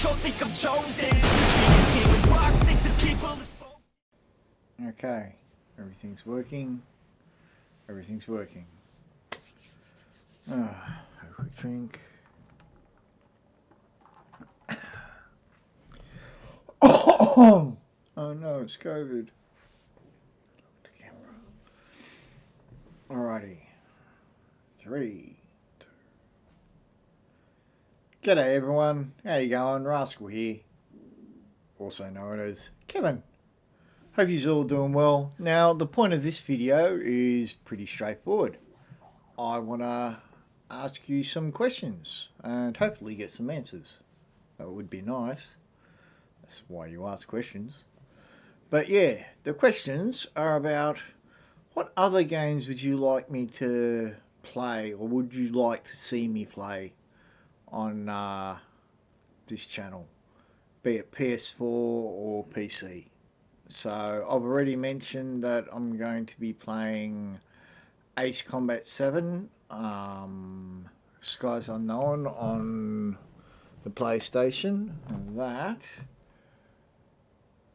control, think I'm chosen to be a king of rock, think the people are spoken. Okay, everything's working. Everything's working. Have a quick drink. Oh no, it's COVID. The camera. Alrighty. 3, 2. G'day everyone. How you going? Rascal here. Also known as Kevin. Hope you're all doing well. Now, the point of this video is pretty straightforward. I want to ask you some questions and hopefully get some answers. That would be nice. That's why you ask questions. But yeah, the questions are about what other games would you like me to play, or would you like to see me play on this channel, be it PS4 or PC. So I've already mentioned that I'm going to be playing Ace Combat 7, Skies Unknown on the PlayStation, and that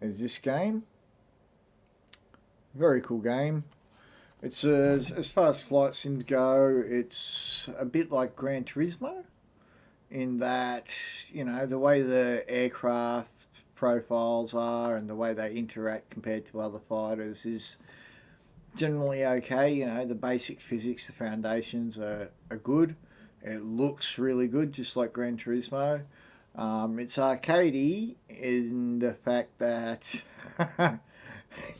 is this game. Very cool game. It's as far as flight sims go, it's a bit like Gran Turismo in that, you know, the way the aircraft profiles are and the way they interact compared to other fighters is generally okay. You know, the basic physics, the foundations are good. It looks really good, just like Gran Turismo. It's arcadey in the fact that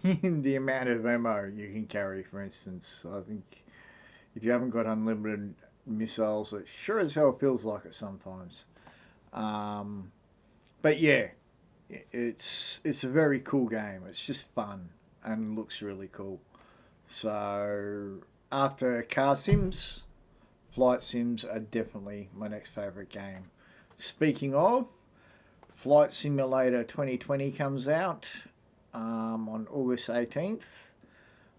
in the amount of ammo you can carry, for instance. I think if you haven't got unlimited missiles, it sure as hell feels like it sometimes. But yeah, it's a very cool game. It's just fun and looks really cool. So after car sims, flight sims are definitely my next favourite game. Speaking of, Flight Simulator 2020 comes out on August 18th.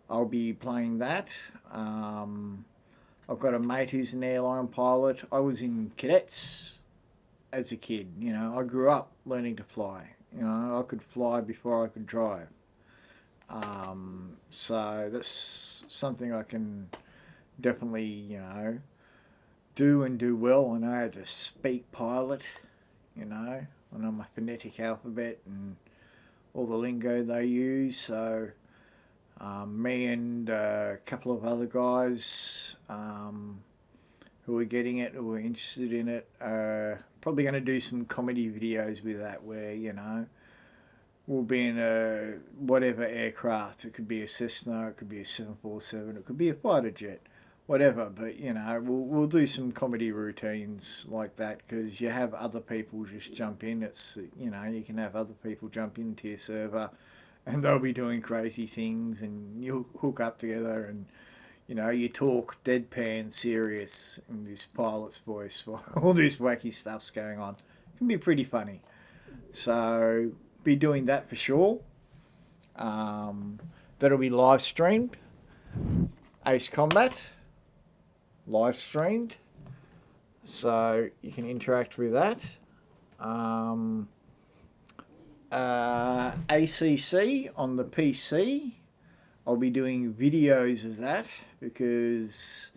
I'll be playing that. I've got a mate who's an airline pilot. I was in cadets as a kid. You know, I grew up learning to fly. You know, I could fly before I could drive. So that's something I can definitely, you know, do and do well. I know how to speak pilot, you know, I know my phonetic alphabet and all the lingo they use. So me and a couple of other guys who are getting it, who are interested in it, probably going to do some comedy videos with that where, you know, we'll be in a whatever aircraft. It could be a Cessna, it could be a 747, it could be a fighter jet, whatever. But, you know, we'll do some comedy routines like that, because you have other people just jump in. It's, you know, you can have other people jump into your server and they'll be doing crazy things and you'll hook up together and, you know, you talk deadpan serious in this pilot's voice while all this wacky stuff's going on. It can be pretty funny. So be doing that for sure. That'll be live streamed. Ace Combat live streamed, so you can interact with that. ACC on the PC, I'll be doing videos of that, because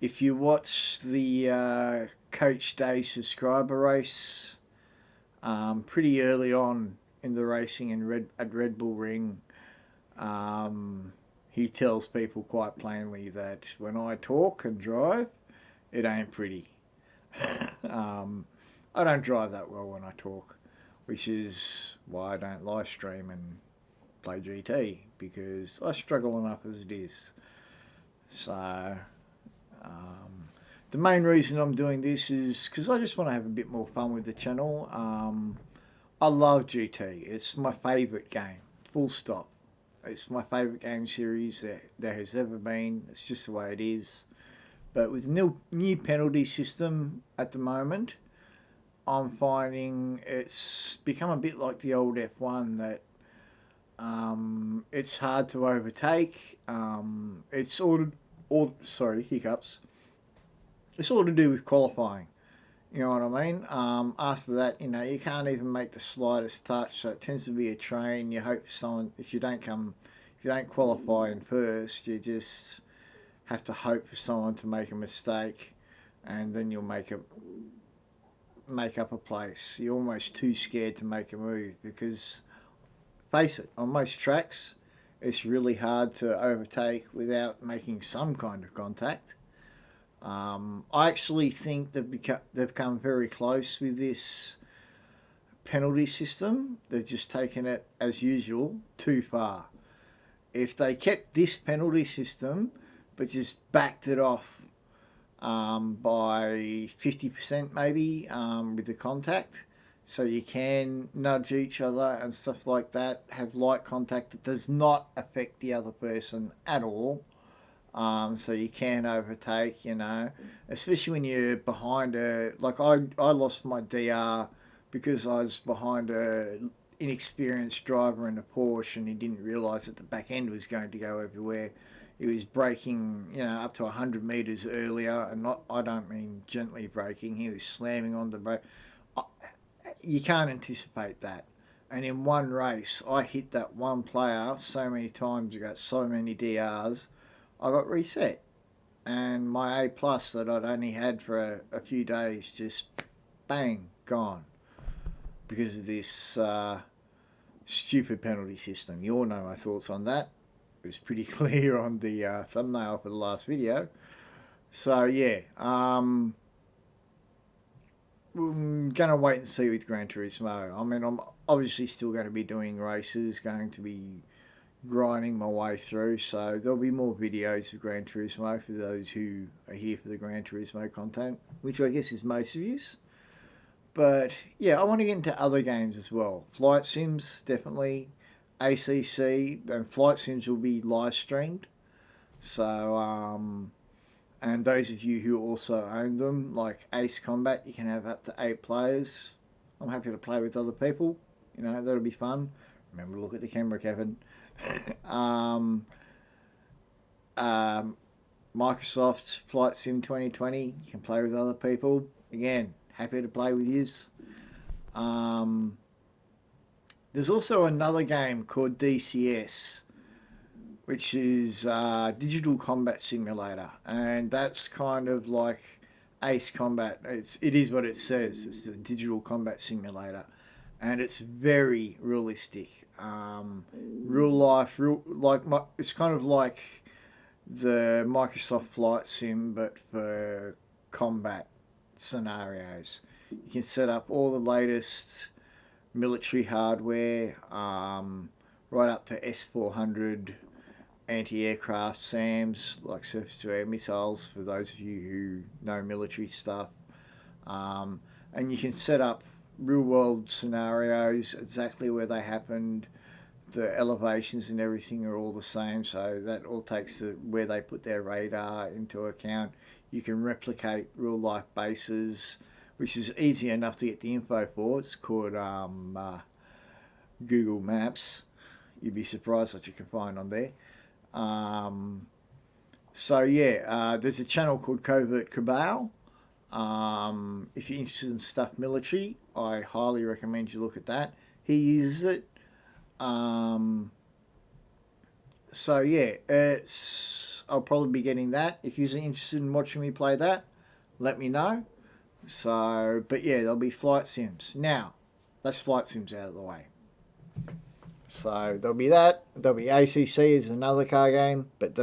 if you watch the Coach Day subscriber race pretty early on in the racing at Red Bull Ring, he tells people quite plainly that when I talk and drive, it ain't pretty. I don't drive that well when I talk, which is why I don't live stream and play GT, because I struggle enough as it is. So the main reason I'm doing this is because I just want to have a bit more fun with the channel. I love GT. It's my favourite game, full stop. It's my favourite game series that there has ever been. It's just the way it is. But with the new penalty system at the moment, I'm finding it's become a bit like the old F1, that it's hard to overtake. It's all sorry, hiccups. It's all to do with qualifying. You know what I mean? After that, you know, you can't even make the slightest touch. So it tends to be a train. You hope someone, if you don't qualify in first, you just have to hope for someone to make a mistake, and then you'll make up a place. You're almost too scared to make a move because, face it, on most tracks, it's really hard to overtake without making some kind of contact. I actually think they've come very close with this penalty system. They've just taken it, as usual, too far. If they kept this penalty system but just backed it off by 50% maybe with the contact, so you can nudge each other and stuff like that, have light contact that does not affect the other person at all. So you can overtake, you know, especially when you're behind like I lost my DR because I was behind a inexperienced driver in a Porsche, and he didn't realise that the back end was going to go everywhere. He was braking, you know, up to 100 metres earlier, and I don't mean gently braking, he was slamming on the brake. You can't anticipate that. And in one race, I hit that one player so many times, I got so many DRs, I got reset, and my A plus that I'd only had for a few days just bang gone because of this stupid penalty system. You all know my thoughts on that. It was pretty clear on the thumbnail for the last video. So yeah, I'm gonna wait and see with Gran Turismo. I mean, I'm obviously still going to be doing races, going to be grinding my way through, so there'll be more videos of Gran Turismo for those who are here for the Gran Turismo content, which I guess is most of you. But yeah, I want to get into other games as well. Flight sims, definitely. ACC, and flight sims will be live streamed. So, and those of you who also own them, like Ace Combat, you can have up to 8 players. I'm happy to play with other people. You know, that'll be fun. Remember to look at the camera, Kevin. Microsoft Flight Sim 2020, you can play with other people. Again, happy to play with yous. There's also another game called DCS, which is Digital Combat Simulator, and that's kind of like Ace Combat. It is what it says. It's a Digital Combat Simulator, and it's very realistic. Real life, it's kind of like the Microsoft Flight Sim, but for combat scenarios. You can set up all the latest military hardware, right up to S-400 anti-aircraft SAMs, like surface-to-air missiles, for those of you who know military stuff. And you can set up real-world scenarios, exactly where they happened. The elevations and everything are all the same, so that all takes where they put their radar into account. You can replicate real-life bases, which is easy enough to get the info for. It's called Google Maps. You'd be surprised what you can find on there. So yeah, there's a channel called Covert Cabal. If you're interested in stuff military, I highly recommend you look at that. He uses it. So yeah, I'll probably be getting that. If you're interested in watching me play that, let me know. So, but yeah, there'll be flight sims. Now, that's flight sims out of the way. So there'll be that. There'll be ACC is another car game, but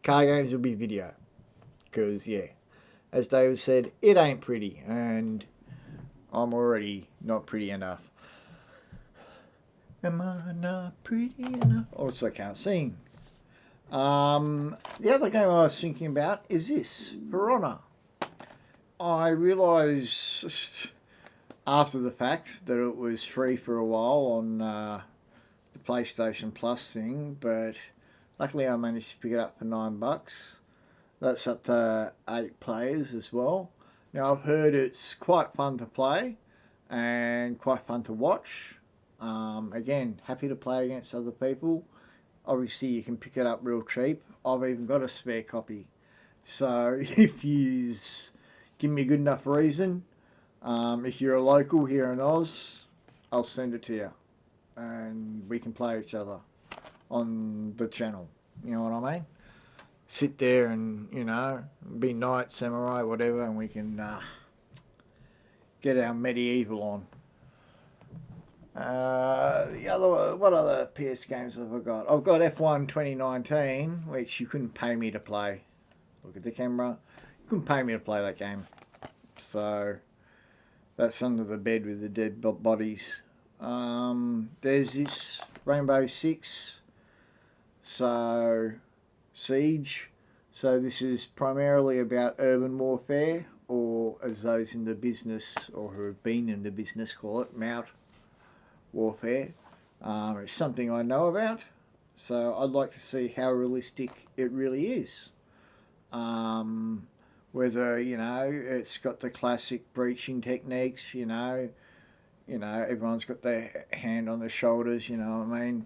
car games will be video. Because yeah, as David said, it ain't pretty, and I'm already not pretty enough. Am I not pretty enough? Also can't sing. The other game I was thinking about is this, For Honor. I realised after the fact that it was free for a while on the PlayStation Plus thing, but luckily I managed to pick it up for $9. That's up to 8 players as well. Now I've heard it's quite fun to play and quite fun to watch. Again, happy to play against other people. Obviously you can pick it up real cheap. I've even got a spare copy. So if you give me a good enough reason, If you're a local here in Oz, I'll send it to you, and we can play each other on the channel. You know what I mean? Sit there and, you know, be knight, samurai, whatever, and we can get our medieval on. What other PS games have I got? I've got F1 2019, which you couldn't pay me to play. Look at the camera. You couldn't pay me to play that game. So that's under the bed with the dead bodies. There's this Rainbow Six. So Siege. So this is primarily about urban warfare, or as those in the business or who have been in the business call it, mount warfare. It's something I know about, so I'd like to see how realistic it really is. Whether, you know, it's got the classic breaching techniques, you know, everyone's got their hand on their shoulders, you know what I mean?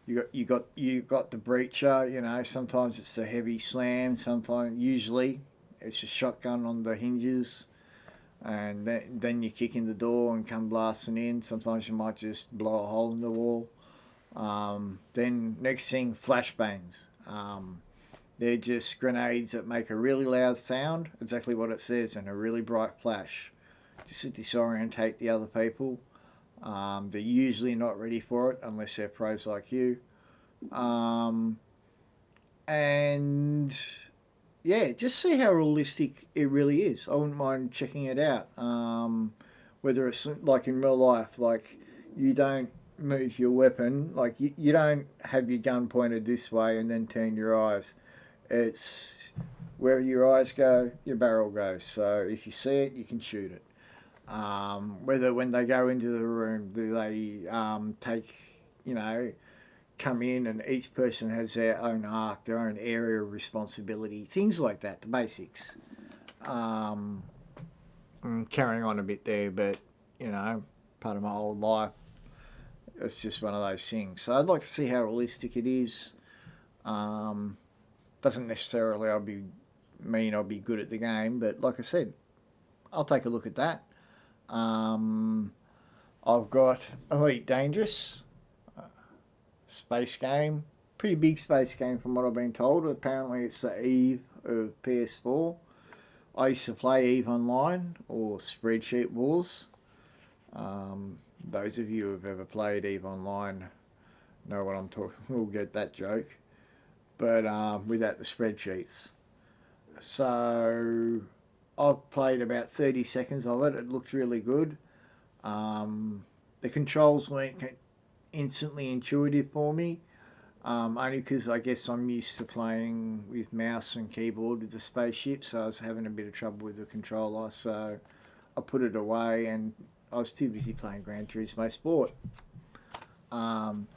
You got the breacher, you know, sometimes it's a heavy slam, usually it's a shotgun on the hinges, and then you kick in the door and come blasting in. Sometimes you might just blow a hole in the wall. Then next thing, flashbangs. They're just grenades that make a really loud sound, exactly what it says, and a really bright flash, just to disorientate the other people. They're usually not ready for it unless they're pros like you. And yeah, just see how realistic it really is. I wouldn't mind checking it out. Whether it's like in real life, like you don't move your weapon, like you don't have your gun pointed this way and then turn your eyes. It's where your eyes go, your barrel goes. So if you see it, you can shoot it. Whether when they go into the room, do they take, you know, come in and each person has their own arc, their own area of responsibility, things like that, the basics. I'm carrying on a bit there, but, you know, part of my old life, it's just one of those things. So I'd like to see how realistic it is. Doesn't necessarily mean I'll be good at the game, but like I said, I'll take a look at that. I've got Elite Dangerous, space game, pretty big space game from what I've been told. Apparently it's the Eve of PS4. I used to play Eve Online or Spreadsheet Wars. Those of you who have ever played Eve Online know what I'm talking. Will get that joke, but without the spreadsheets. So I've played about 30 seconds of it. It looked really good. The controls weren't instantly intuitive for me, only because I guess I'm used to playing with mouse and keyboard with the spaceship, so I was having a bit of trouble with the controller, so I put it away and I was too busy playing Gran Turismo Sport. And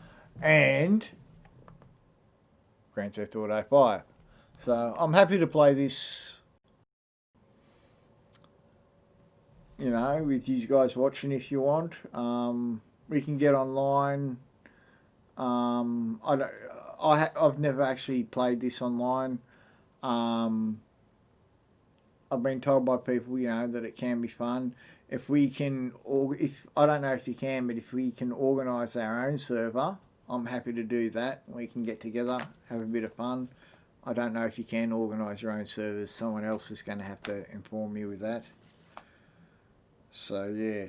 Grand Theft Auto 5. So I'm happy to play this, you know, with you guys watching if you want. We can get online. I've never actually played this online. I've been told by people, you know, that it can be fun. If we can, or if I don't know if you can, but if we can organise our own server, I'm happy to do that. We can get together, have a bit of fun. I don't know if you can organise your own servers. Someone else is going to have to inform me with that. So yeah,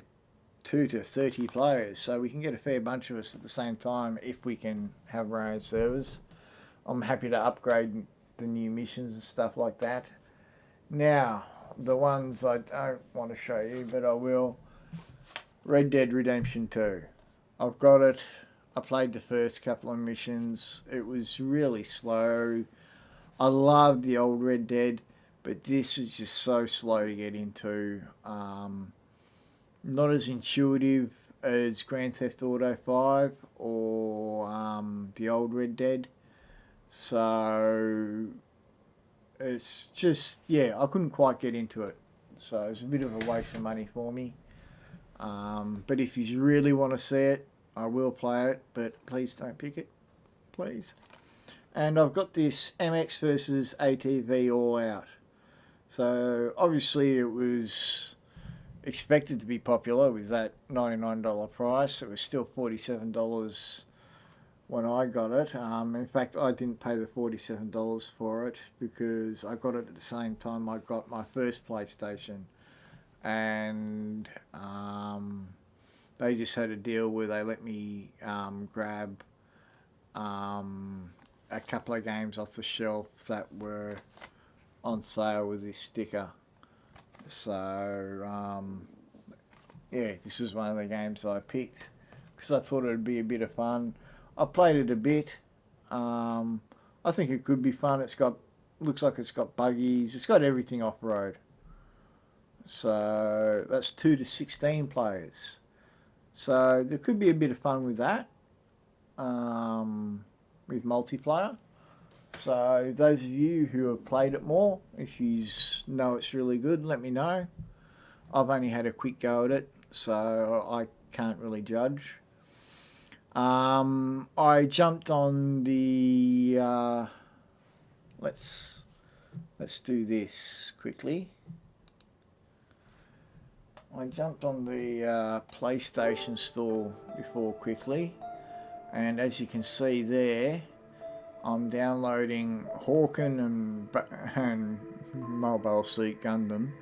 2 to 30 players. So we can get a fair bunch of us at the same time if we can have our own servers. I'm happy to upgrade the new missions and stuff like that. Now, the ones I don't want to show you, but I will. Red Dead Redemption 2. I've got it. I played the first couple of missions. It was really slow. I loved the old Red Dead, but this is just so slow to get into. Not as intuitive as Grand Theft Auto 5 or the old Red Dead. So it's just, yeah, I couldn't quite get into it. So it's a bit of a waste of money for me. But if you really want to see it, I will play it, but please don't pick it, please. And I've got this MX versus ATV All Out. So obviously it was expected to be popular with that $99 price. It was still $47 when I got it. In fact, I didn't pay the $47 for it because I got it at the same time I got my first PlayStation, and they just had a deal where they let me grab a couple of games off the shelf that were on sale with this sticker. So yeah, this was one of the games I picked because I thought it would be a bit of fun. I played it a bit. I think it could be fun. Looks like it's got buggies. It's got everything off-road. So that's 2 to 16 players. So there could be a bit of fun with that, with multiplayer. So those of you who have played it more, if you know it's really good, let me know. I've only had a quick go at it, so I can't really judge. I jumped on the let's do this quickly. I jumped on the PlayStation store before quickly, and as you can see there, I'm downloading Hawken and Mobile Suit Gundam,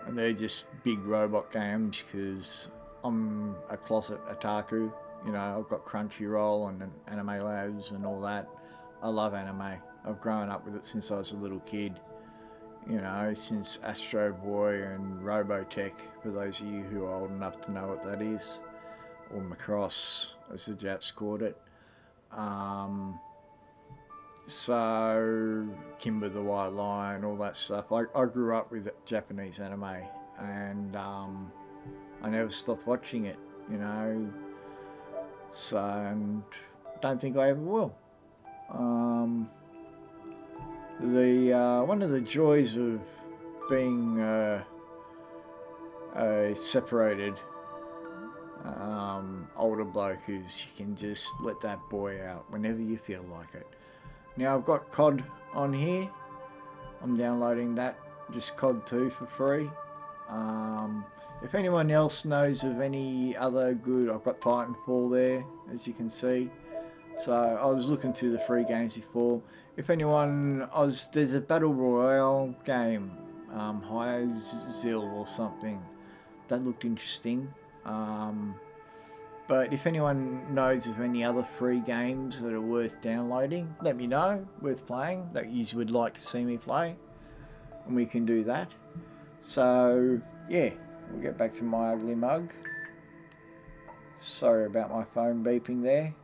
and they're just big robot games because I'm a closet otaku. You know, I've got Crunchyroll and Anime Labs and all that. I love anime. I've grown up with it since I was a little kid. You know, since Astro Boy and Robotech, for those of you who are old enough to know what that is, or Macross, as the Japs called it. So, Kimber the White Lion, all that stuff. I grew up with Japanese anime, and I never stopped watching it, you know. So, and don't think I ever will. One of the joys of being a separated older bloke is you can just let that boy out whenever you feel like it. Now I've got COD on here. I'm downloading that, just COD 2 for free. If anyone else knows of any other good, I've got Titanfall there, as you can see. So I was looking through the free games before. If anyone, there's a Battle Royale game, High Zil or something, that looked interesting. But if anyone knows of any other free games that are worth downloading, let me know, worth playing, that you would like to see me play, and we can do that. So, yeah, we'll get back to my ugly mug. Sorry about my phone beeping there.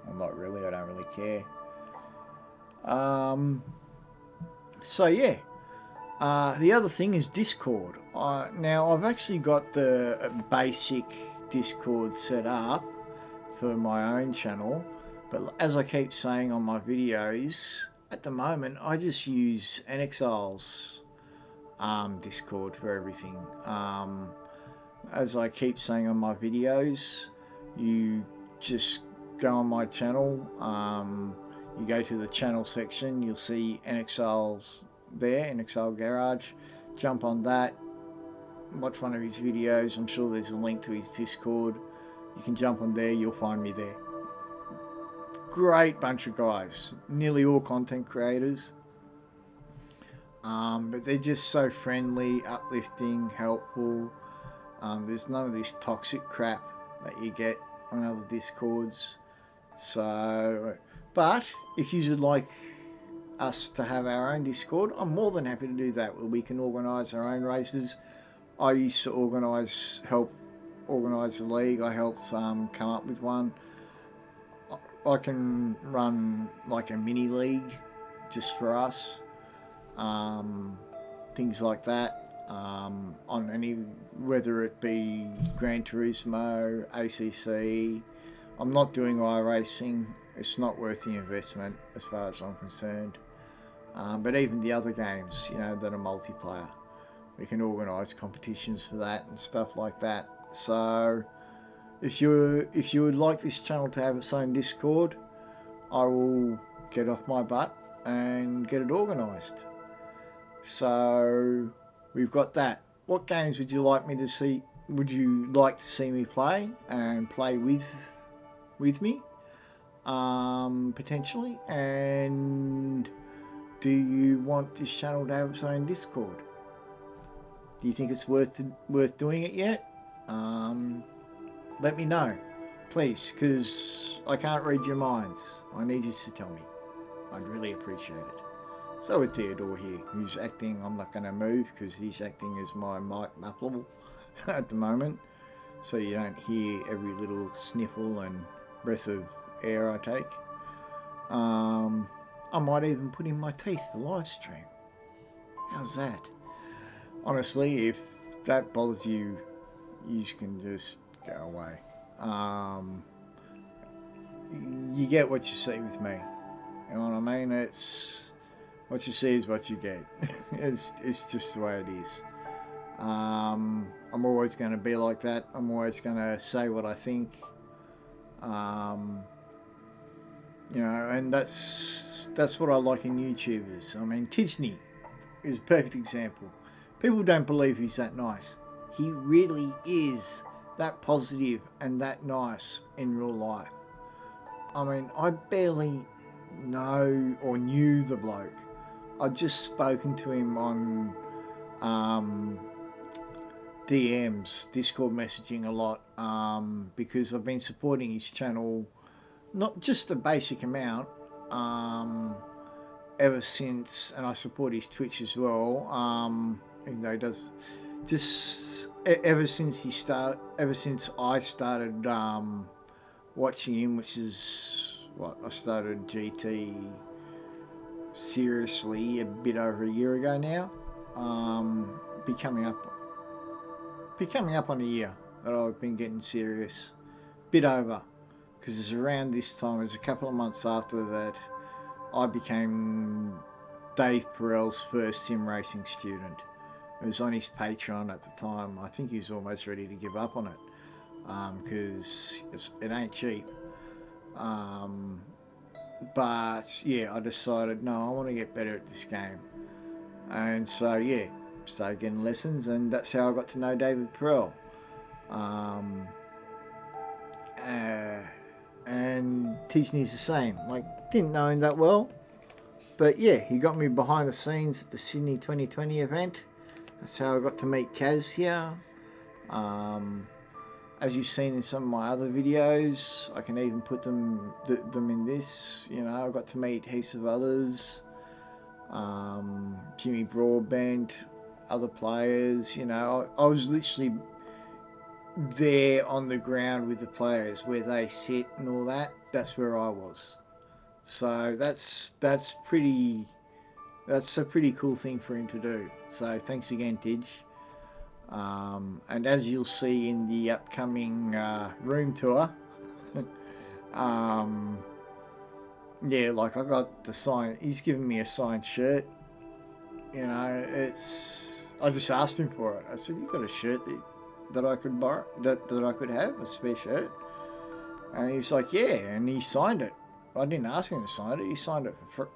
Well, not really, I don't really care. So, yeah. The other thing is Discord. Now, I've actually got the basic Discord set up for my own channel, but as I keep saying on my videos, at the moment I just use NXL's Discord for everything. As I keep saying on my videos, you just go on my channel, you go to the channel section, you'll see NXL's there, NXL Garage. Jump on that, watch one of his videos. I'm sure there's a link to his Discord. You can jump on there, you'll find me there. Great bunch of guys, nearly all content creators, but they're just so friendly, uplifting, helpful. There's none of this toxic crap that you get on other Discords. So, but if you would like us to have our own Discord, I'm more than happy to do that, where we can organise our own races. I used to help organise the league. I helped come up with one. I can run like a mini league just for us, things like that, on any, whether it be Gran Turismo, ACC. I'm not doing iRacing. It's not worth the investment as far as I'm concerned. But even the other games, you know, that are multiplayer, we can organise competitions for that and stuff like that. So if you would like this channel to have its own Discord, I will get off my butt and get it organised. So we've got that. what games would you like me to see? Would you like to see me play and play with me, potentially? And do you want this channel to have its own Discord? Do you think it's worth doing it yet? Let me know, please, because I can't read your minds. I need you to tell me. I'd really appreciate it. So with Theodore here, who's acting, I'm not going to move because he's acting as my mic muffler at the moment, so you don't hear every little sniffle and breath of air I take. I might even put in my teeth for live stream. How's that? Honestly, if that bothers you, you can just go away. You get what you see with me. You know what I mean? It's what you see is what you get. It's just the way it is. I'm always going to be like that. I'm always going to say what I think. You know, and that's what I like in YouTubers. I mean, Tisney is a perfect example. People don't believe he's that nice. He really is that positive and that nice in real life. I mean, I barely know or knew the bloke. I've just spoken to him on DMs, Discord messaging a lot, because I've been supporting his channel, not just the basic amount, ever since, and I support his Twitch as well, even though he does, just ever since I started watching him, which is what I started GT seriously a bit over a year ago now. Be coming up on a year that I've been getting serious, bit over, because it's around this time, it was a couple of months after that I became Dave Perel's first sim racing student. It was on his Patreon at the time. I think he was almost ready to give up on it, because it ain't cheap. But yeah, I decided, no, I want to get better at this game. And so yeah, started getting lessons, and that's how I got to know David Perel. And Tisney's the same. Like, didn't know him that well, but yeah, he got me behind the scenes at the Sydney 2020 event. That's how I got to meet Kaz here. As you've seen in some of my other videos, I can even put them in this. You know, I got to meet heaps of others. Jimmy Broadbent, other players. You know, I was literally there on the ground with the players, where they sit and all that. That's where I was. So that's a pretty cool thing for him to do. So thanks again, Tidge. And as you'll see in the upcoming room tour, yeah, like I got the sign. He's given me a signed shirt. You know, I just asked him for it. I said, "You got a shirt that I could borrow, that I could have, a spare shirt?" And he's like, "Yeah," and he signed it. I didn't ask him to sign it. He signed it for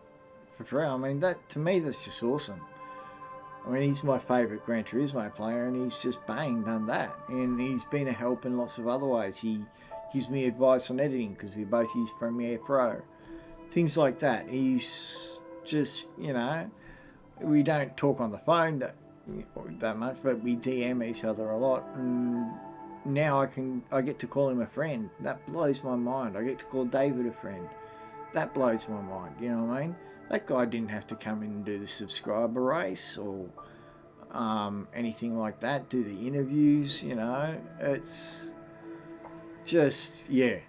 free. I mean, that to me, that's just awesome. I mean, he's my favourite Gran Turismo player, and he's just bang done that. And he's been a help in lots of other ways. He gives me advice on editing because we both use Premiere Pro, things like that. He's just, you know, we don't talk on the phone that much, but we DM each other a lot. And now I get to call him a friend. That blows my mind. I get to call David a friend. That blows my mind. You know what I mean? That guy didn't have to come in and do the subscriber race or anything like that, do the interviews, you know. It's just, yeah.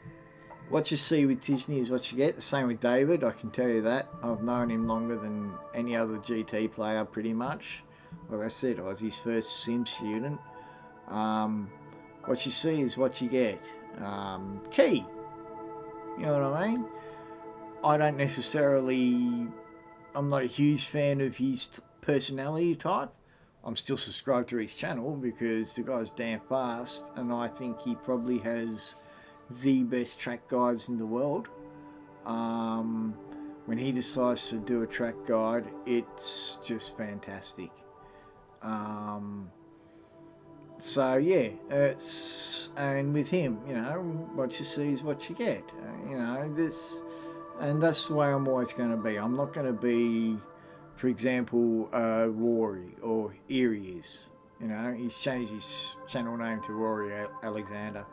What you see with Tisney is what you get. The same with David, I can tell you that. I've known him longer than any other GT player, pretty much. Like I said, I was his first sim student. What you see is what you get. Key. You know what I mean? I don't necessarily, I'm not a huge fan of his personality type. I'm still subscribed to his channel because the guy's damn fast, and I think he probably has the best track guides in the world. When he decides to do a track guide, it's just fantastic. So yeah, and with him, you know, what you see is what you get. You know, and that's the way I'm always going to be. I'm not going to be, for example, Rory or Erie is. You know, he's changed his channel name to Rory Alexander,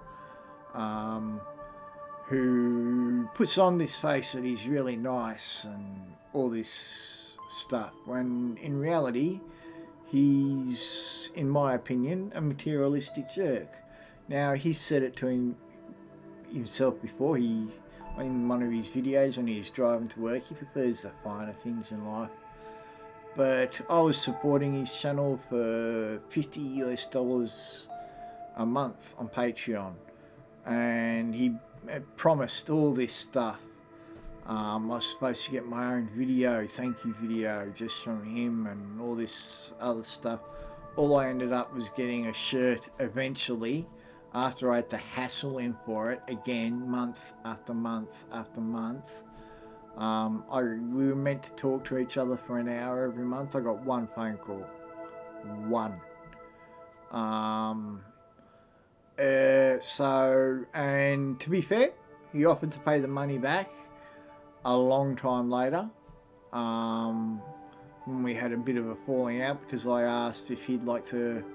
who puts on this face that he's really nice and all this stuff, when in reality he's, in my opinion, a materialistic jerk. Now, he's said it to himself before. In one of his videos when he's driving to work, he prefers the finer things in life. But I was supporting his channel for $50 a month on Patreon, and he promised all this stuff. I was supposed to get my own video, thank you video, just from him and all this other stuff. All I ended up was getting a shirt eventually, after I had to hassle him for it again, month after month after month. We were meant to talk to each other for an hour every month. I got one phone call. One. So, and to be fair, he offered to pay the money back a long time later, when we had a bit of a falling out, because I asked if he'd like to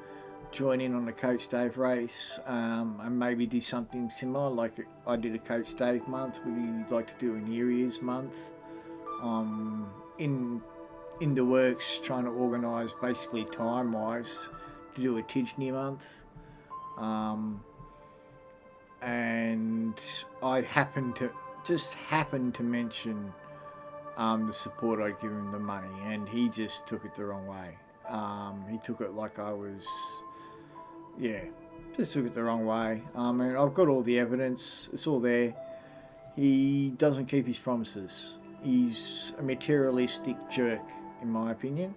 join in on the Coach Dave race, and maybe do something similar, like I did a Coach Dave month. Would he like to do an Areas month? In the works, trying to organise basically time-wise to do a TGT month. And I happened to mention the support I'd given him the money, and he just took it the wrong way. He took it like I was, just took it the wrong way. And I've got all the evidence, it's all there. He doesn't keep his promises. He's a materialistic jerk, in my opinion.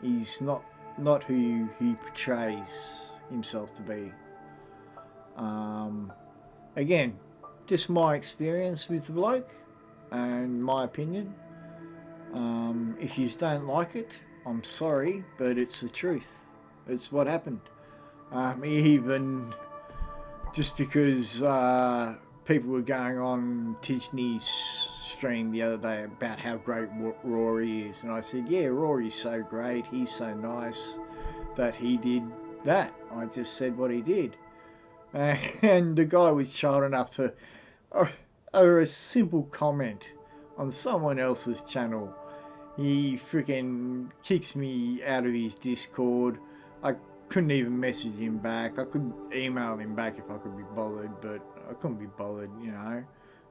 He's not who he portrays himself to be. Again, just my experience with the bloke and my opinion. If you don't like it, I'm sorry, but it's the truth. It's what happened. Even just because people were going on Tisney's stream the other day about how great Rory is, and I said, yeah, Rory's so great, he's so nice that he did that. I just said what he did. And the guy was child enough to, over a simple comment on someone else's channel, he freaking kicks me out of his Discord. I couldn't even message him back. I could email him back if I could be bothered, but I couldn't be bothered, you know.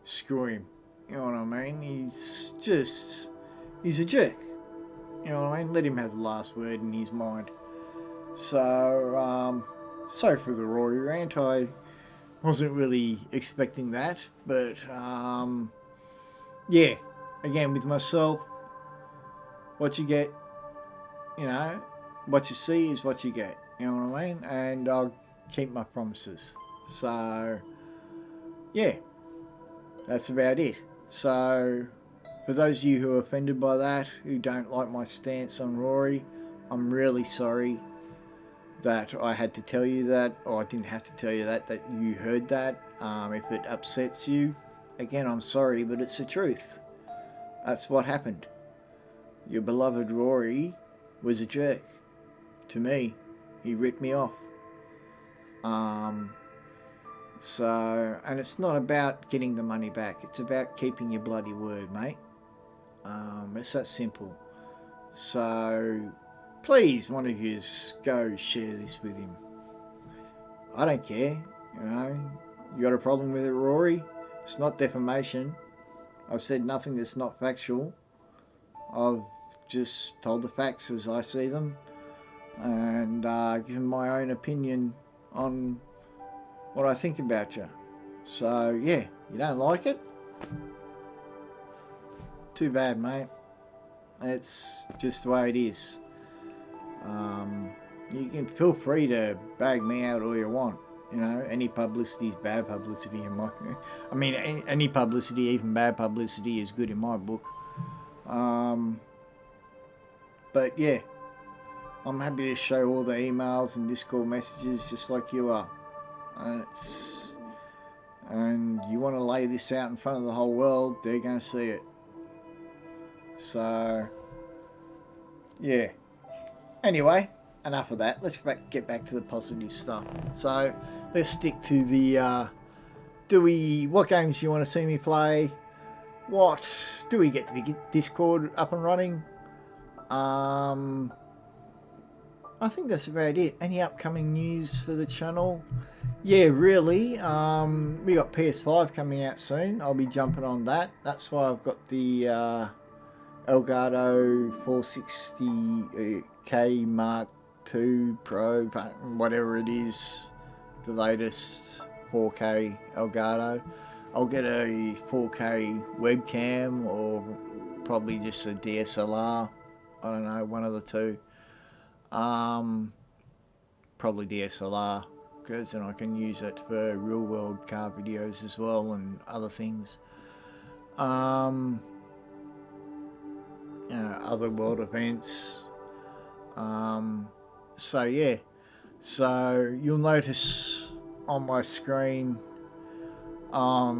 Screw him. You know what I mean? He's a jerk. You know what I mean? Let him have the last word in his mind. So, sorry for the Rory rant. I wasn't really expecting that, but yeah, again, with myself, what you get, you know, what you see is what you get, you know what I mean? And I'll keep my promises. So yeah, that's about it. So for those of you who are offended by that, who don't like my stance on Rory, I'm really sorry that I had to tell you that, or I didn't have to tell you that you heard that. If it upsets you, again, I'm sorry, but it's the truth. That's what happened. Your beloved Rory was a jerk. To me, he ripped me off. So, and it's not about getting the money back. It's about keeping your bloody word, mate. It's that simple. So, please, one of you go share this with him. I don't care, you know. You got a problem with it, Rory? It's not defamation. I've said nothing that's not factual. I've just told the facts as I see them, and given my own opinion on what I think about you. So yeah, you don't like it? Too bad, mate. It's just the way it is. You can feel free to bag me out all you want. You know, any publicity is bad publicity in my... I mean, any publicity, even bad publicity, is good in my book. But yeah, I'm happy to show all the emails and Discord messages just like you are. And you want to lay this out in front of the whole world, they're going to see it. So, yeah. Anyway, enough of that. Let's get back to the positive stuff. So, let's stick to the, what games do you want to see me play? Do we get the Discord up and running? I think that's about it. Any upcoming news for the channel? Yeah, really. We got PS5 coming out soon. I'll be jumping on that. That's why I've got the Elgato 460K Mark II Pro, whatever it is, the latest 4K Elgato. I'll get a 4K webcam or probably just a DSLR. I don't know, one of the two. Probably DSLR, because then I can use it for real world car videos as well and other things. Other world events. So yeah, so you'll notice on my screen I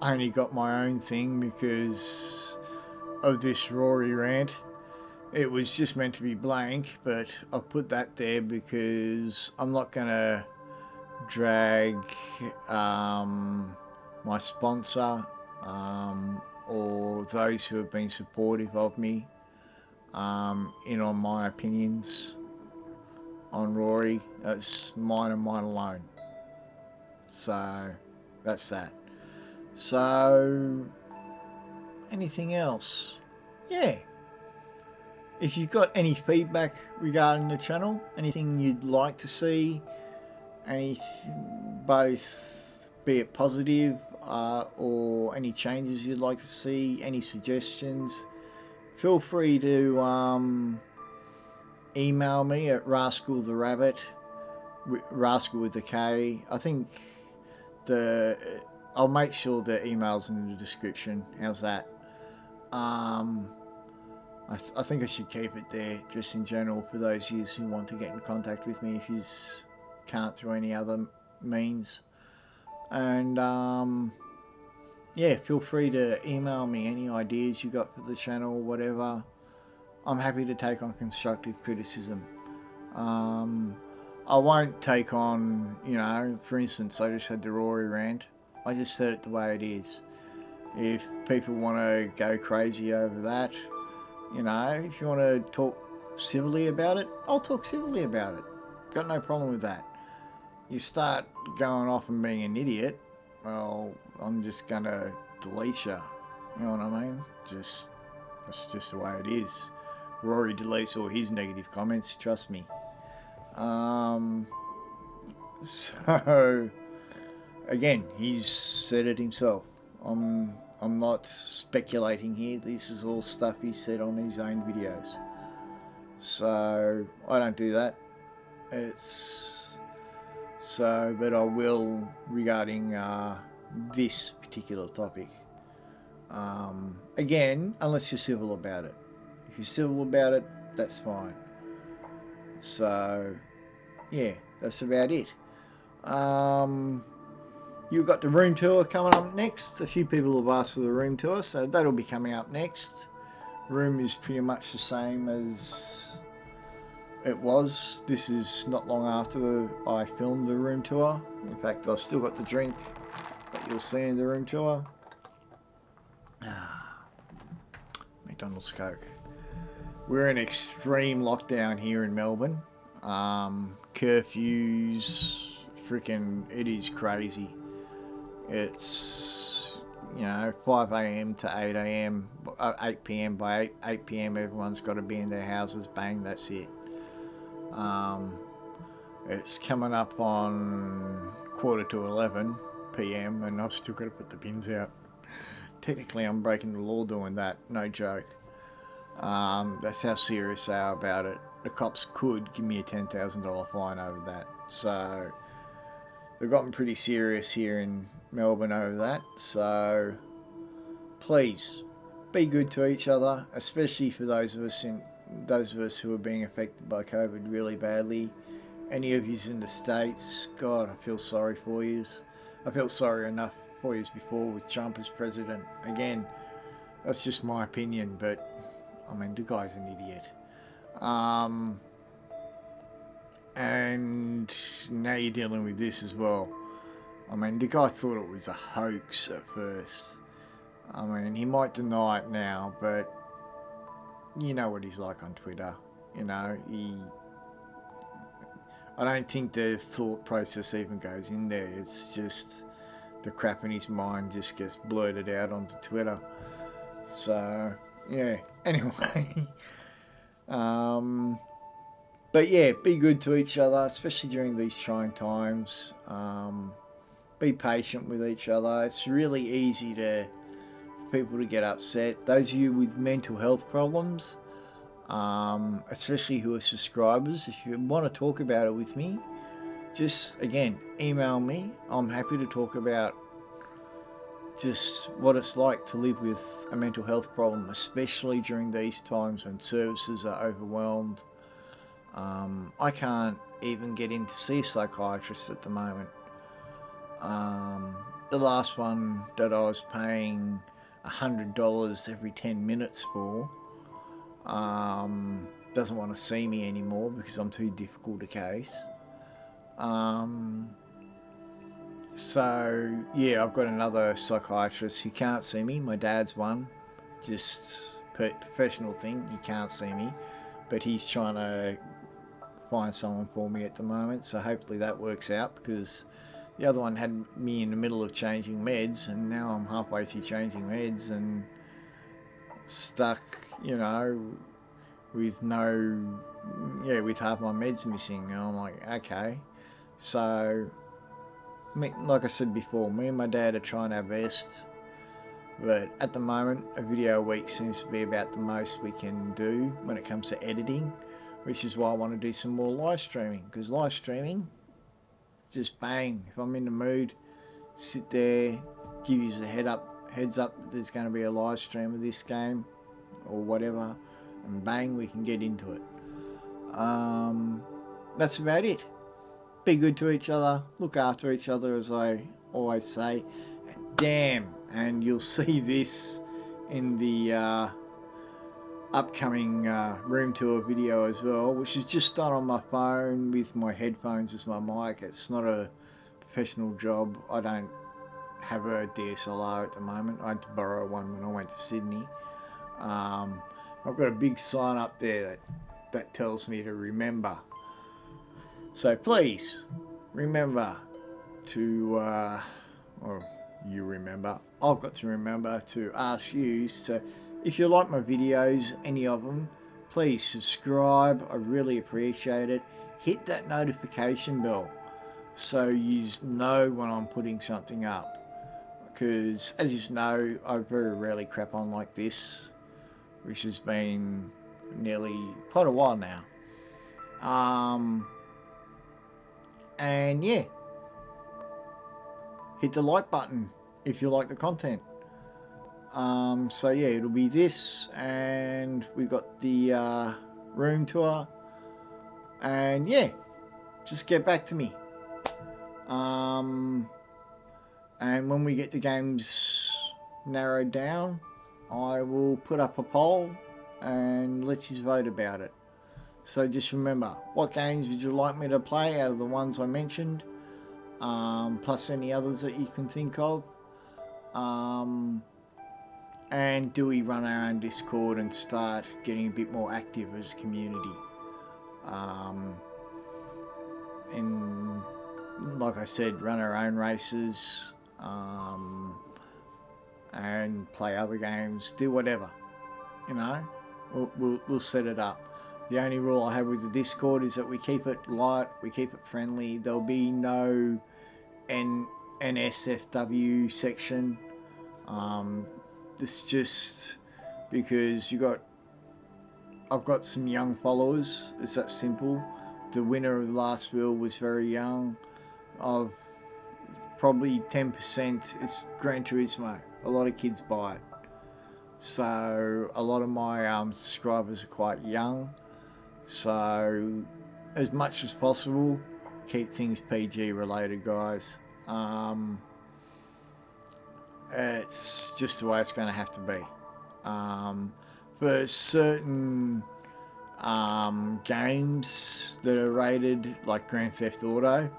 only got my own thing because of this Rory rant. It was just meant to be blank, but I put that there because I'm not going to drag my sponsor or those who have been supportive of me in on my opinions on Rory. That's mine and mine alone. So that's that. So anything else? Yeah. If you've got any feedback regarding the channel, anything you'd like to see, both be it positive or any changes you'd like to see, any suggestions, feel free to email me at Rascal the Rabbit, Rascal with a K. I think I'll make sure the email's in the description. How's that? I think I should keep it there, just in general, for those of you who want to get in contact with me if you can't through any other means. And yeah, feel free to email me any ideas you got for the channel, whatever. I'm happy to take on constructive criticism. I won't take on, for instance, I just had the Rory rant. I just said it the way it is. If people want to go crazy over that, if you want to talk civilly about it, I'll talk civilly about it. Got no problem with that. You start going off and being an idiot, well, I'm just going to delete you. You know what I mean? That's just the way it is. Rory deletes all his negative comments, trust me. So, again, he's said it himself. I'm not speculating here. This is all stuff he said on his own videos. So I don't do that. But I will regarding this particular topic. Again, unless you're civil about it. If you're civil about it, that's fine. So yeah, that's about it. You've got the room tour coming up next. A few people have asked for the room tour, so that'll be coming up next. Room is pretty much the same as it was. This is not long after I filmed the room tour. In fact, I've still got the drink that you'll see in the room tour. McDonald's Coke. We're in extreme lockdown here in Melbourne. Curfews, freaking, it is crazy. It's 5 a.m. to 8 a.m. 8 p.m. By 8 p.m. everyone's got to be in their houses. Bang, that's it. It's coming up on 11:15 p.m. and I've still got to put the bins out. Technically I'm breaking the law doing that, no joke. That's how serious they are about it. The cops could give me a $10,000 fine over that. So they've gotten pretty serious here in Melbourne over that. So please be good to each other, especially for those of us in those of us who are being affected by COVID really badly. Any of yous in the States, God, I feel sorry for yous. I felt sorry enough for yous before with Trump as president. Again, that's just my opinion, but I mean, the guy's an idiot. And now you're dealing with this as well. I mean, the guy thought it was a hoax at first. I mean, he might deny it now, but you know what he's like on Twitter. You know, I don't think the thought process even goes in there. It's just the crap in his mind just gets blurted out onto Twitter. So, yeah. Anyway. But yeah, be good to each other, especially during these trying times. Be patient with each other. It's really easy for people to get upset. Those of you with mental health problems, especially who are subscribers, if you want to talk about it with me, just again email me. I'm happy to talk about just what it's like to live with a mental health problem, especially during these times when services are overwhelmed. I can't even get in to see a psychiatrist at the moment. The last one that I was paying $100 every 10 minutes for doesn't want to see me anymore because I'm too difficult a case. So yeah, I've got another psychiatrist who can't see me. My dad's one, just professional thing. He can't see me, but he's trying to find someone for me at the moment. So hopefully that works out, because the other one had me in the middle of changing meds, and now I'm halfway through changing meds and stuck, you know, with with half my meds missing. And I'm like, okay. So, like I said before, me and my dad are trying our best, but at the moment, a video a week seems to be about the most we can do when it comes to editing, which is why I want to do some more live streaming, because live streaming, just bang, if I'm in the mood, sit there, give you a heads up that there's going to be a live stream of this game or whatever, and bang, we can get into it. That's about it. Be good to each other, look after each other, as I always say. And damn, and you'll see this in the upcoming room tour video as well, which is just done on my phone with my headphones as my mic. It's not a professional job. I don't have a DSLR at the moment. I had to borrow one when I went to Sydney. I've got a big sign up there that tells me to remember. So please remember to, or you remember, I've got to remember to ask you to, if you like my videos, any of them, please subscribe. I really appreciate it. Hit that notification bell so you know when I'm putting something up, because as you know, I very rarely crap on like this, which has been nearly quite a while now. And yeah, hit the like button if you like the content. So yeah, it'll be this, and we got the room tour, and yeah, just get back to me. And when we get the games narrowed down, I will put up a poll and let you vote about it. So just remember, what games would you like me to play out of the ones I mentioned, plus any others that you can think of. And do we run our own Discord and start getting a bit more active as a community? And like I said, run our own races, and play other games, do whatever, you know, we'll set it up. The only rule I have with the Discord is that we keep it light, we keep it friendly. There'll be no NSFW section. This just because I've got some young followers. It's that simple. The winner of the last wheel was very young. Of probably 10%, it's Gran Turismo. A lot of kids buy it. So a lot of my subscribers are quite young. So as much as possible, keep things PG related, guys. It's just the way it's going to have to be. For certain games that are rated, like Grand Theft Auto,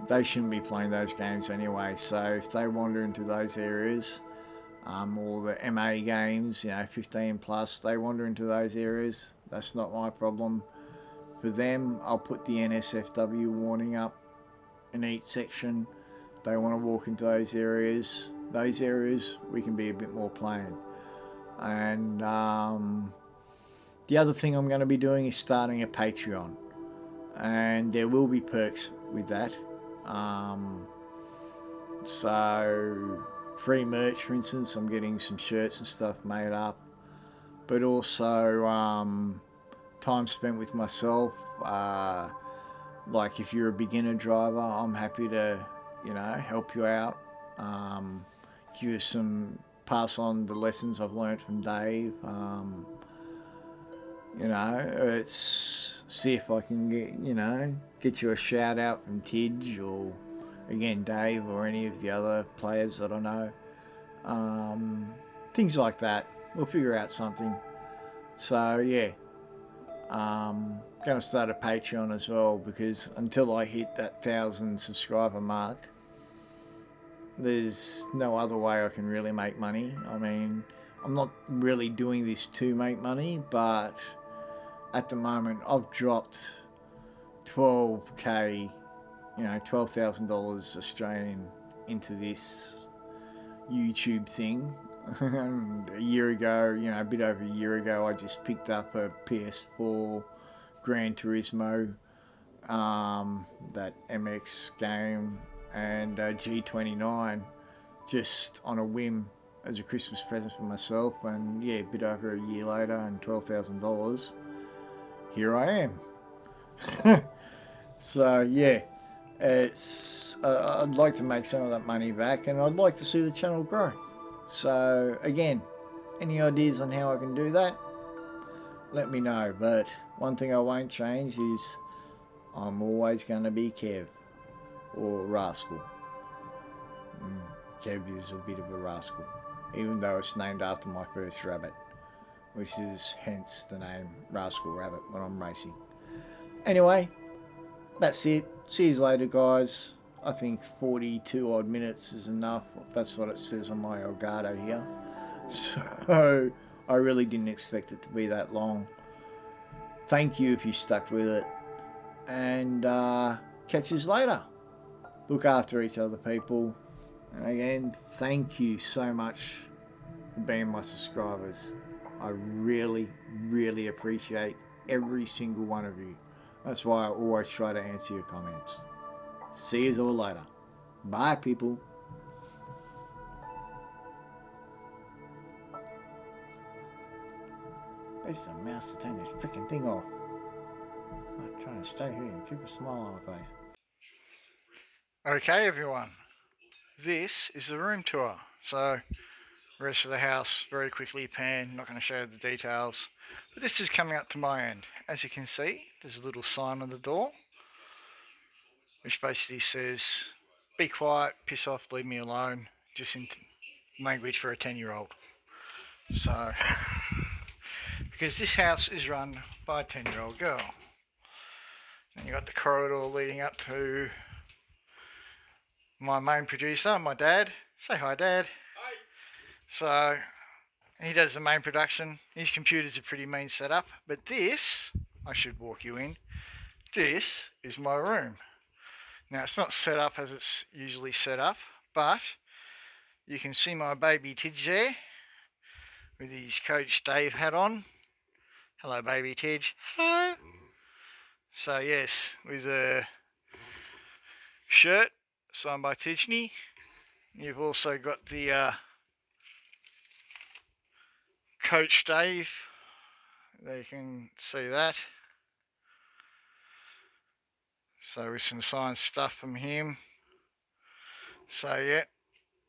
they shouldn't be playing those games anyway. So if they wander into those areas, or the MA games, 15 plus, they wander into those areas, that's not my problem. For them, I'll put the NSFW warning up in each section. They want to walk into those areas we can be a bit more plain. And the other thing I'm going to be doing is starting a Patreon, and there will be perks with that. So free merch, for instance, I'm getting some shirts and stuff made up, but also time spent with myself. Like if you're a beginner driver, I'm happy to help you out, give you pass on the lessons I've learned from Dave. It's see if I can get you a shout out from Tidge, or again Dave, or any of the other players that I know. Things like that. We'll figure out something. So yeah, gonna start a Patreon as well, because until I hit that 1,000 subscriber mark, there's no other way I can really make money. I mean, I'm not really doing this to make money, but at the moment I've dropped 12k, $12,000 Australian into this YouTube thing. And a year ago, a bit over a year ago, I just picked up a PS4 Gran Turismo, that MX game, and G29, just on a whim as a Christmas present for myself. And yeah, a bit over a year later and $12,000, here I am. So yeah, it's I'd like to make some of that money back, and I'd like to see the channel grow. So again, any ideas on how I can do that, let me know. But one thing I won't change is I'm always going to be Kev, or Rascal. Kev is a bit of a rascal, even though it's named after my first rabbit, which is hence the name Rascal Rabbit when I'm racing. Anyway, that's it. See you later, guys. I think 42 odd minutes is enough. That's what it says on my Elgato here. So I really didn't expect it to be that long. Thank you if you stuck with it. And catch you later. Look after each other, people. And again, thank you so much for being my subscribers. I really, really appreciate every single one of you. That's why I always try to answer your comments. See you all later. Bye, people. It's the mouse to turn this freaking thing off. I'm trying to stay here and keep a smile on my face. Okay, everyone. This is the room tour. So, the rest of the house, very quickly pan. Not going to show you the details. But this is coming up to my end. As you can see, there's a little sign on the door, which basically says, be quiet, piss off, leave me alone, just in language for a 10-year-old. So, because this house is run by a 10-year-old girl. And you got the corridor leading up to my main producer, my dad. Say hi, Dad. Hi. So, he does the main production. His computer's a pretty mean setup, but this, I should walk you in, this is my room. Now, it's not set up as it's usually set up, but you can see my baby Tidge there with his Coach Dave hat on. Hello, baby Tidge. Hello. So, yes, with a shirt signed by Tidgeny. You've also got the Coach Dave. There you can see that. So with some signed stuff from him. So yeah,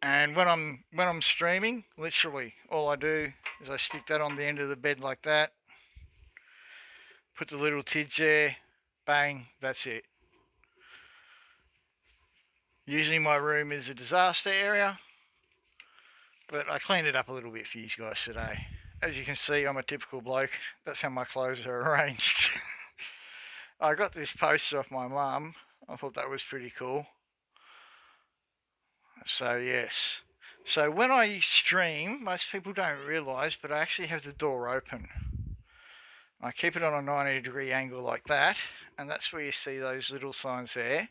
And when I'm streaming, literally all I do is I stick that on the end of the bed like that, put the little tids there, bang, that's it. Usually my room is a disaster area, but I cleaned it up a little bit for you guys today. As you can see, I'm a typical bloke. That's how my clothes are arranged. I got this poster off my mum. I thought that was pretty cool. So yes. So when I stream, most people don't realise, but I actually have the door open. I keep it on a 90-degree angle like that, and that's where you see those little signs there.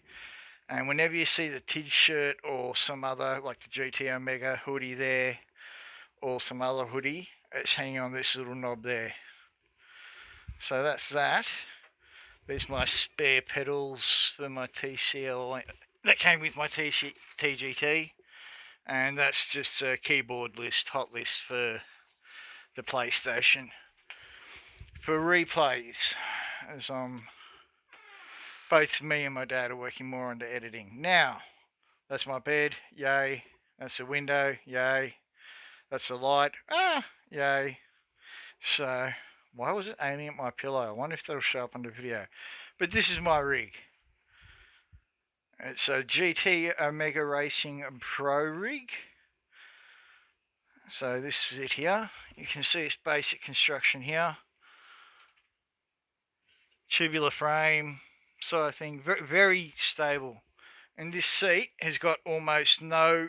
And whenever you see the TID shirt or some other, like the GT Omega hoodie there, or some other hoodie, it's hanging on this little knob there. So that's that. There's my spare pedals for my TCL that came with my TGT, and that's just a keyboard list, hot list for the PlayStation. For replays, as both me and my dad are working more into editing. Now, that's my bed, yay. That's the window, yay. That's the light, yay. So, why was it aiming at my pillow? I wonder if that'll show up on the video. But this is my rig. It's a GT Omega Racing Pro rig. So this is it here. You can see its basic construction here. Tubular frame sort of thing, very, very stable. And this seat has got almost no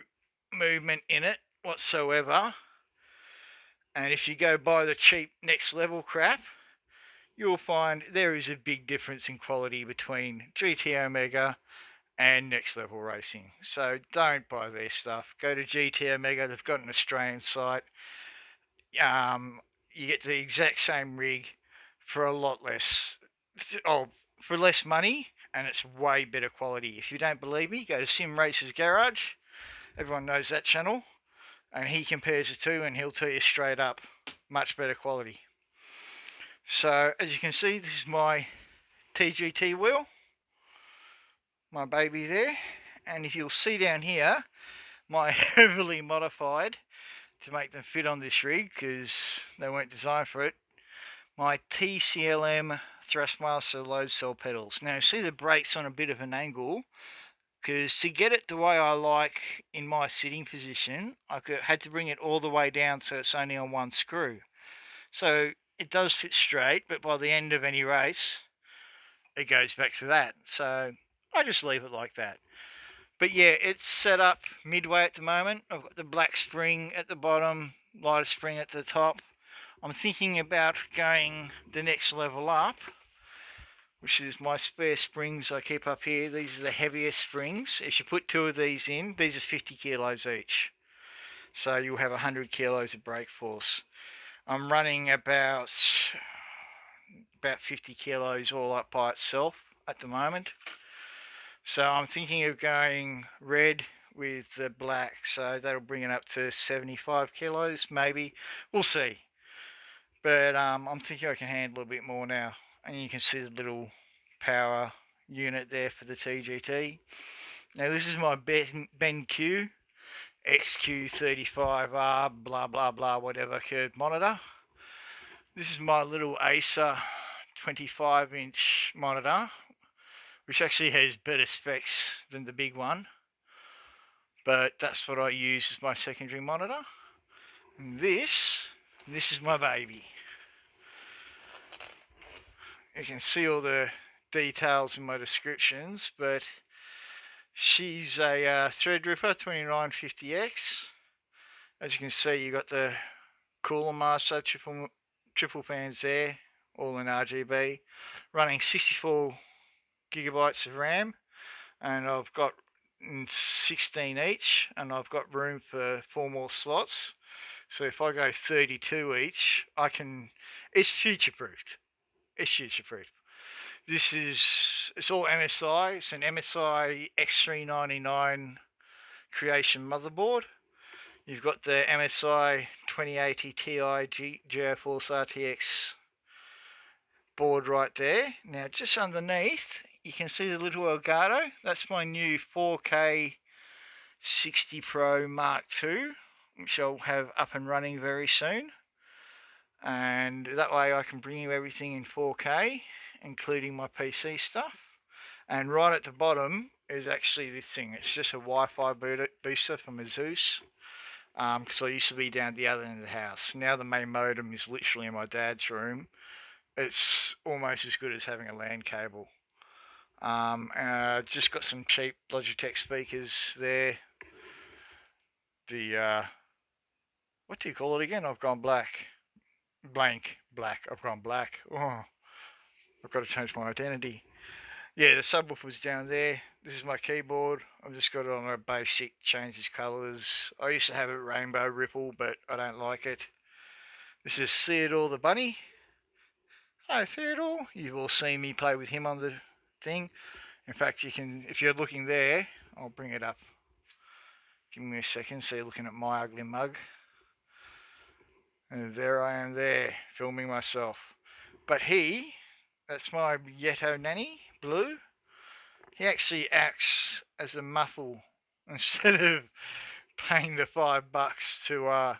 movement in it whatsoever. And if you go buy the cheap next level crap, you'll find there is a big difference in quality between GT Omega and Next Level Racing. So don't buy their stuff. Go to GT Omega. They've got an Australian site. You get the exact same rig for a lot less, for less money, and it's way better quality. If you don't believe me, go to Sim Racer's Garage. Everyone knows that channel, and he compares the two, and he'll tell you straight up, much better quality. So as you can see, this is my TGT wheel, my baby there, and if you'll see down here, my heavily modified to make them fit on this rig because they weren't designed for it, my TCLM Thrustmaster load cell pedals. Now see the brakes on a bit of an angle, because to get it the way I like in my sitting position, I had to bring it all the way down so it's only on one screw. So it does sit straight, but by the end of any race, it goes back to that. So I just leave it like that. But yeah, it's set up midway at the moment. I've got the black spring at the bottom, lighter spring at the top. I'm thinking about going the next level up, which is my spare springs I keep up here. These are the heaviest springs. If you put two of these in, these are 50 kilos each. So you'll have 100 kilos of brake force. I'm running about 50 kilos all up by itself at the moment. So I'm thinking of going red with the black, so that'll bring it up to 75 kilos maybe. We'll see. But I'm thinking I can handle a bit more now. And you can see the little power unit there for the TGT. Now this is my BENQ XQ35R blah blah blah whatever curved monitor. This is my little ACER 25-inch monitor, which actually has better specs than the big one, but that's what I use as my secondary monitor. And this is my baby. You can see all the details in my descriptions, but she's a Threadripper 2950X. As you can see, you got the cooler master triple fans there, all in RGB, running 64 gigabytes of RAM, and I've got 16 each, and I've got room for 4 more slots. So if I go 32 each, it's future-proofed. It's future-proofed. It's all MSI. It's an MSI X399 creation motherboard. You've got the MSI 2080 Ti GeForce RTX board right there. Now just underneath, you can see the little Elgato. That's my new 4K 60 Pro Mark II, which I'll have up and running very soon. And that way I can bring you everything in 4K, including my PC stuff. And right at the bottom is actually this thing. It's just a Wi-Fi booster from Asus. Because I used to be down the other end of the house. Now the main modem is literally in my dad's room. It's almost as good as having a LAN cable. Just got some cheap Logitech speakers there. The what do you call it again? I've gone black. Black. I've gone black. Oh, I've got to change my identity. Yeah, the subwoofer's down there. This is my keyboard. I've just got it on a basic, changes colours. I used to have it rainbow ripple, but I don't like it. This is Theodore the bunny. Hi Theodore. You've all seen me play with him on the thing. In fact, you can, if you're looking there, I'll bring it up. Give me a second so you're looking at my ugly mug. And there I am there, filming myself. But that's my Yeti Nanny, blue. He actually acts as a muffle instead of paying the $5 to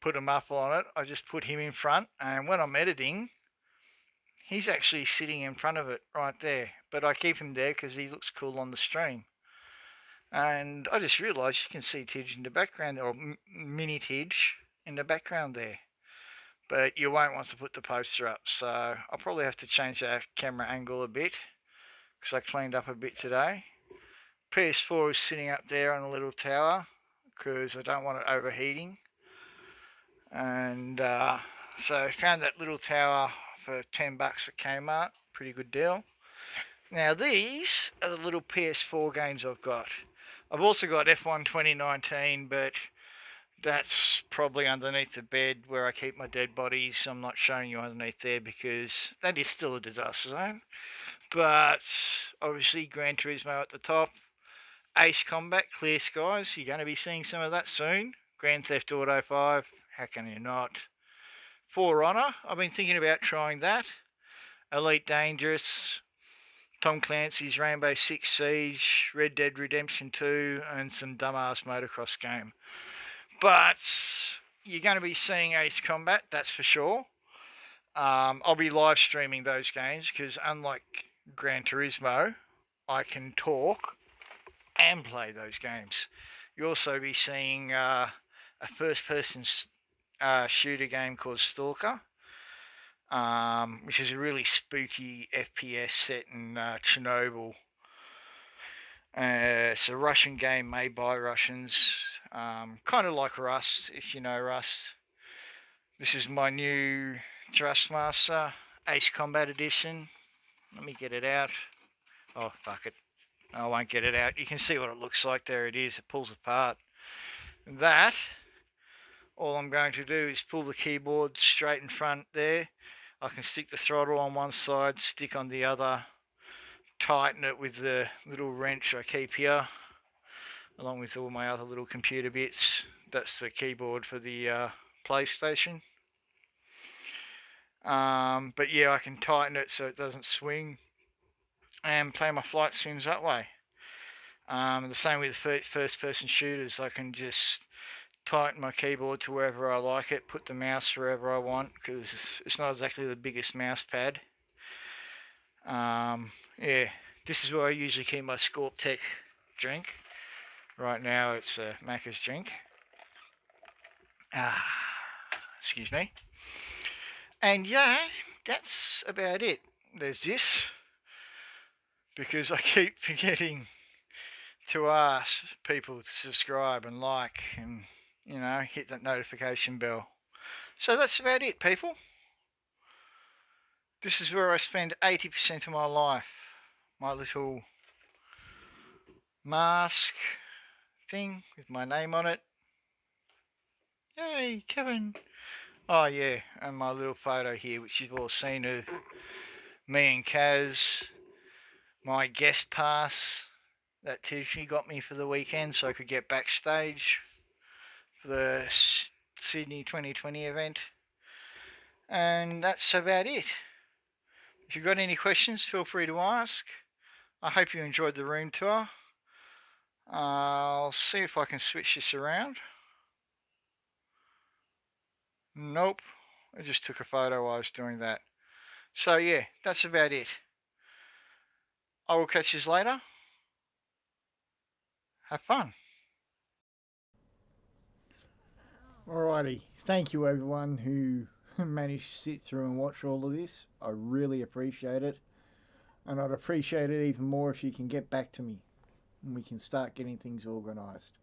put a muffle on it. I just put him in front, and when I'm editing, he's actually sitting in front of it right there. But I keep him there because he looks cool on the stream. And I just realised you can see Tidge in the background, or mini Tidge in the background there. But you won't want to put the poster up, so I'll probably have to change that camera angle a bit because I cleaned up a bit today. PS4 is sitting up there on a little tower because I don't want it overheating. And so I found that little tower for $10 at Kmart, pretty good deal. Now these are the little PS4 games I've got. I've also got F1 2019, but that's probably underneath the bed where I keep my dead bodies. I'm not showing you underneath there because that is still a disaster zone. But obviously Gran Turismo at the top. Ace Combat, Clear Skies, you're going to be seeing some of that soon. Grand Theft Auto 5, how can you not? For Honor, I've been thinking about trying that. Elite Dangerous, Tom Clancy's Rainbow Six Siege, Red Dead Redemption 2, and some dumbass motocross game. But you're going to be seeing Ace Combat, that's for sure. I'll be live streaming those games because unlike Gran Turismo, I can talk and play those games. You'll also be seeing a first-person shooter game called Stalker, which is a really spooky FPS set in Chernobyl. It's a Russian game made by Russians, kind of like Rust, if you know Rust. This is my new Thrustmaster Ace Combat Edition. Let me get it out. Oh, fuck it. I won't get it out. You can see what it looks like. There it is. It pulls apart. That, all I'm going to do is pull the keyboard straight in front there. I can stick the throttle on one side, stick on the other, tighten it with the little wrench I keep here, along with all my other little computer bits. That's the keyboard for the PlayStation. But yeah, I can tighten it so it doesn't swing and play my flight sims that way. The same with first person shooters. I can just tighten my keyboard to wherever I like it, put the mouse wherever I want, because it's not exactly the biggest mouse pad. Yeah, this is where I usually keep my Scorp Tech drink. Right now it's a Macca's drink. Excuse me. And yeah, that's about it. There's this, because I keep forgetting to ask people to subscribe and like and, you know, hit that notification bell. So that's about it, people. This is where I spend 80% of my life. My little mask thing with my name on it. Yay, Kevin. Oh yeah, and my little photo here, which you've all seen of me and Kaz. My guest pass that Tiffany got me for the weekend so I could get backstage for the Sydney 2020 event. And that's about it. If you've got any questions, feel free to ask. I hope you enjoyed the room tour. I'll see if I can switch this around. Nope, I just took a photo while I was doing that. So yeah, that's about it. I will catch you later. Have fun. Alrighty, thank you everyone who managed to sit through and watch all of this. I really appreciate it. And I'd appreciate it even more if you can get back to me and we can start getting things organised.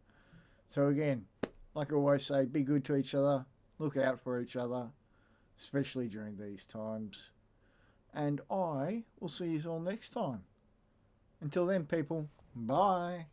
So again, like I always say, be good to each other, look out for each other, especially during these times. And I will see you all next time. Until then, people, bye.